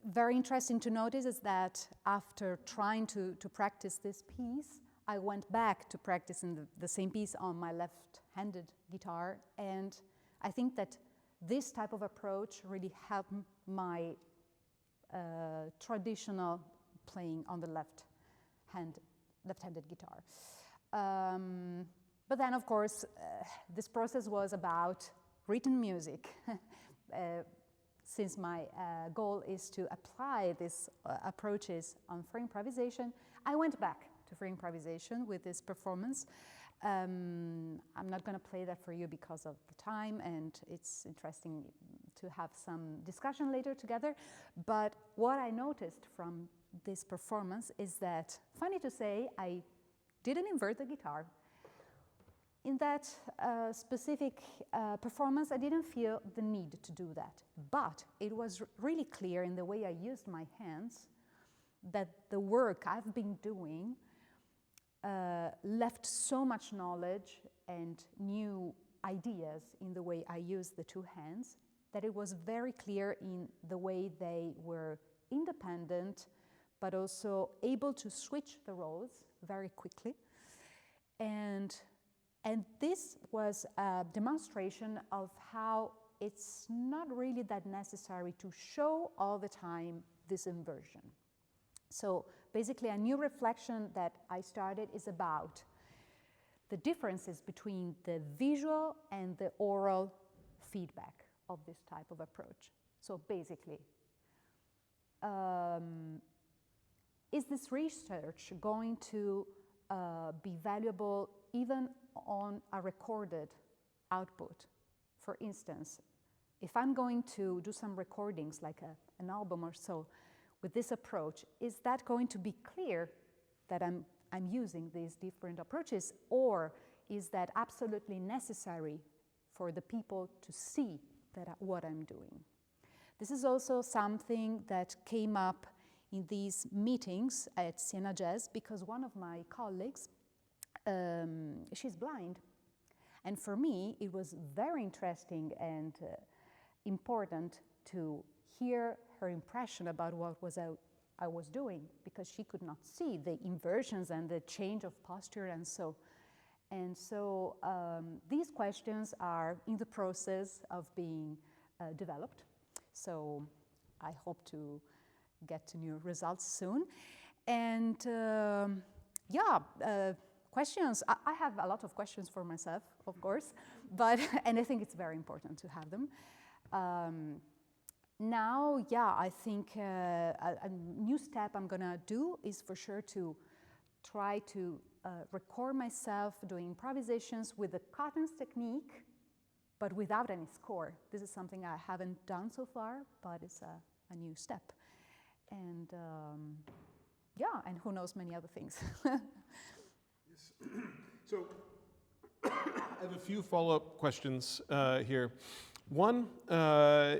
very interesting to notice is that after trying to practice this piece, I went back to practicing the same piece on my left-handed guitar, and I think that this type of approach really helped my traditional playing on the left-handed guitar. But then, of course, this process was about written music. Since my goal is to apply these approaches on free improvisation, I went back to free improvisation with this performance. I'm not going to play that for you because of the time, and it's interesting have some discussion later together. But what I noticed from this performance is that, funny to say, I didn't invert the guitar. In that specific performance, I didn't feel the need to do that. But it was really clear in the way I used my hands that the work I've been doing left so much knowledge and new ideas in the way I used the two hands that it was very clear in the way they were independent but also able to switch the roles very quickly. And this was a demonstration of how it's not really that necessary to show all the time this inversion. So basically, a new reflection that I started is about the differences between the visual and the oral feedback of this type of approach. So basically, is this research going to be valuable even on a recorded output? For instance, if I'm going to do some recordings like an album or so with this approach, is that going to be clear that I'm using these different approaches, or is that absolutely necessary for the people to see that what I'm doing? This is also something that came up in these meetings at Siena Jazz because one of my colleagues, she's blind. And for me, it was very interesting and important to hear her impression about what I was doing, because she could not see the inversions and the change of posture and so. And so these questions are in the process of being developed. So I hope to get to new results soon. And questions. I have a lot of questions for myself, of course, and I think it's very important to have them. Now, I think a new step I'm gonna do is for sure to try to record myself doing improvisations with the Cotton's technique, but without any score. This is something I haven't done so far, but it's a new step. And and who knows, many other things. Yes. So I have a few follow-up questions here. One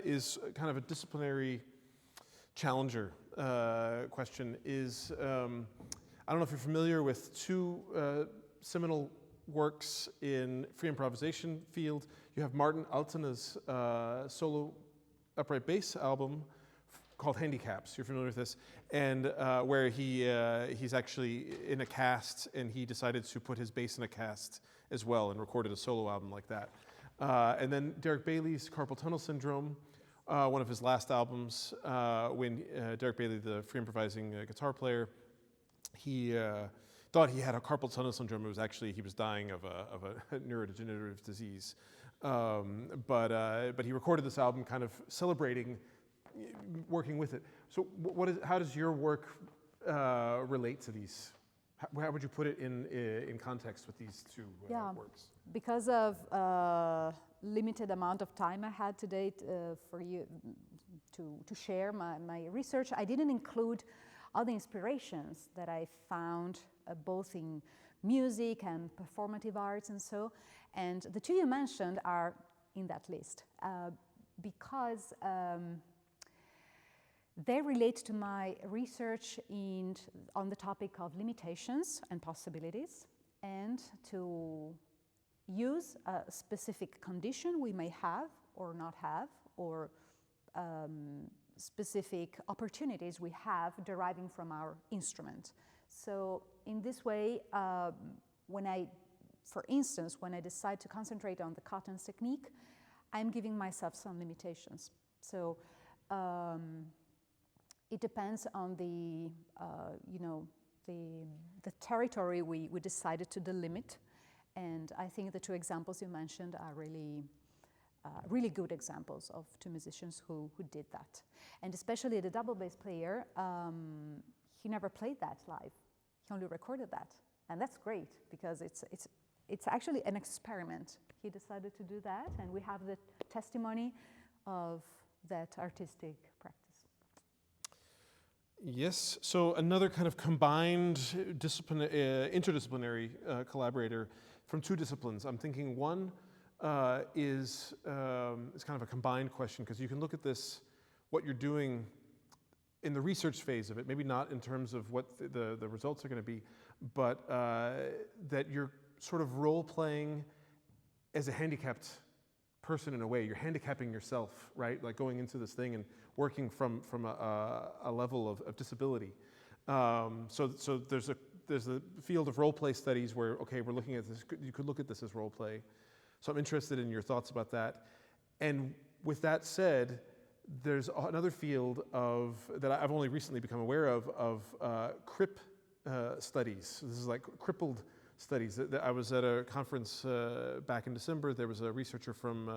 is kind of a disciplinary challenger question. Is I don't know if you're familiar with two seminal works in free improvisation field. You have Martin Altena's solo upright bass album called Handicaps. You're familiar with this, and where he's actually in a cast, and he decided to put his bass in a cast as well, and recorded a solo album like that. And then Derek Bailey's Carpal Tunnel Syndrome, one of his last albums, when Derek Bailey, the free improvising guitar player, he thought he had a carpal tunnel syndrome. It was actually, he was dying of a neurodegenerative disease. But he recorded this album kind of celebrating working with it. So how does your work relate to these? How would you put it in context with these two works? Because of limited amount of time I had today for you to share my research, I didn't include all the inspirations that I found both in music and performative arts and so. And the two you mentioned are in that list because they relate to my research on the topic of limitations and possibilities, and to use a specific condition we may have or not have, or specific opportunities we have deriving from our instrument. So in this way, for instance, when I decide to concentrate on the Cotton's technique, I'm giving myself some limitations. So it depends on the territory we decided to delimit, and I think the two examples you mentioned are really good examples of two musicians who did that. And especially the double bass player, he never played that live. He only recorded that, and that's great because it's actually an experiment. He decided to do that, and we have the testimony of that artistic practice. Yes, so another kind of combined interdisciplinary collaborator from two disciplines. I'm thinking one is kind of a combined question, because you can look at this, what you're doing in the research phase of it, maybe not in terms of what the results are going to be, but that you're sort of role-playing as a handicapped person in a way. You're handicapping yourself, right? Like going into this thing and working from a level of disability. So there's a field of role-play studies where, okay, we're looking at this, you could look at this as role-play. So I'm interested in your thoughts about that. And with that said, there's another field that I've only recently become aware of CRIP studies. This is like crippled studies. I was at a conference back in December. There was a researcher from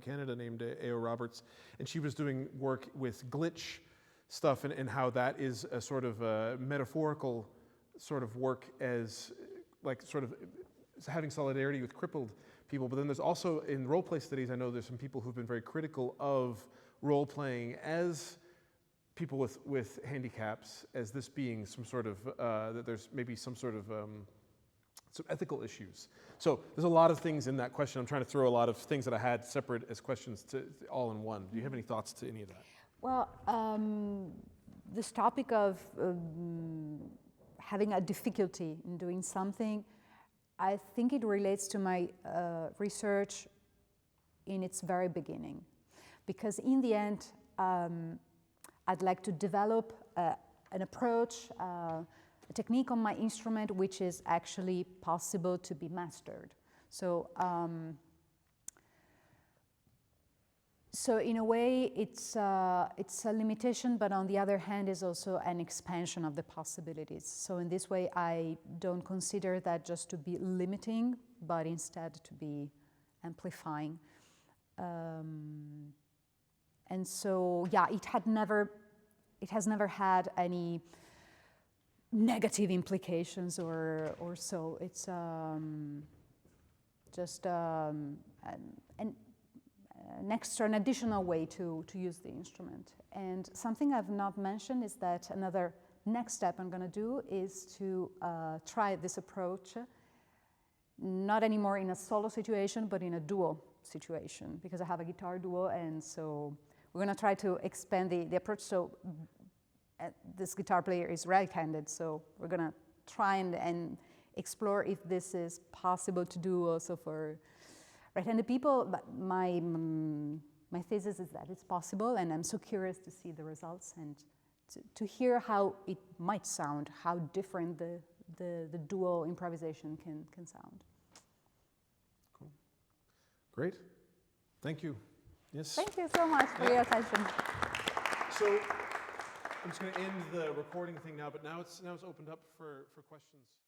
Canada named A.O. Roberts, and she was doing work with glitch stuff and how that is a sort of a metaphorical sort of work as like sort of having solidarity with crippled people. But then there's also, in role-play studies, I know there's some people who've been very critical of role-playing as people with handicaps, as this being some sort of, that there's maybe some sort of some ethical issues. So there's a lot of things in that question. I'm trying to throw a lot of things that I had separate as questions to all in one. Do you have any thoughts to any of that? Well, this topic of having a difficulty in doing something, I think it relates to my research in its very beginning. Because in the end, I'd like to develop an approach, a technique on my instrument which is actually possible to be mastered. So, so in a way, it's a limitation, but on the other hand, is also an expansion of the possibilities. So in this way, I don't consider that just to be limiting, but instead to be amplifying. And so, yeah, it has never had any negative implications or so. It's just an additional way to use the instrument. And something I've not mentioned is that another next step I'm going to do is to try this approach, not anymore in a solo situation, but in a duo situation, because I have a guitar duo, and so we're going to try to expand the approach. So this guitar player is right-handed, so we're going to try and explore if this is possible to do also for right-handed people. But my thesis is that it's possible, and I'm so curious to see the results and to hear how it might sound, how different the duo improvisation can sound. Cool. Great. Thank you. Yes. Thank you so much for your attention. So I'm just going to end the recording thing now, but now it's opened up for questions.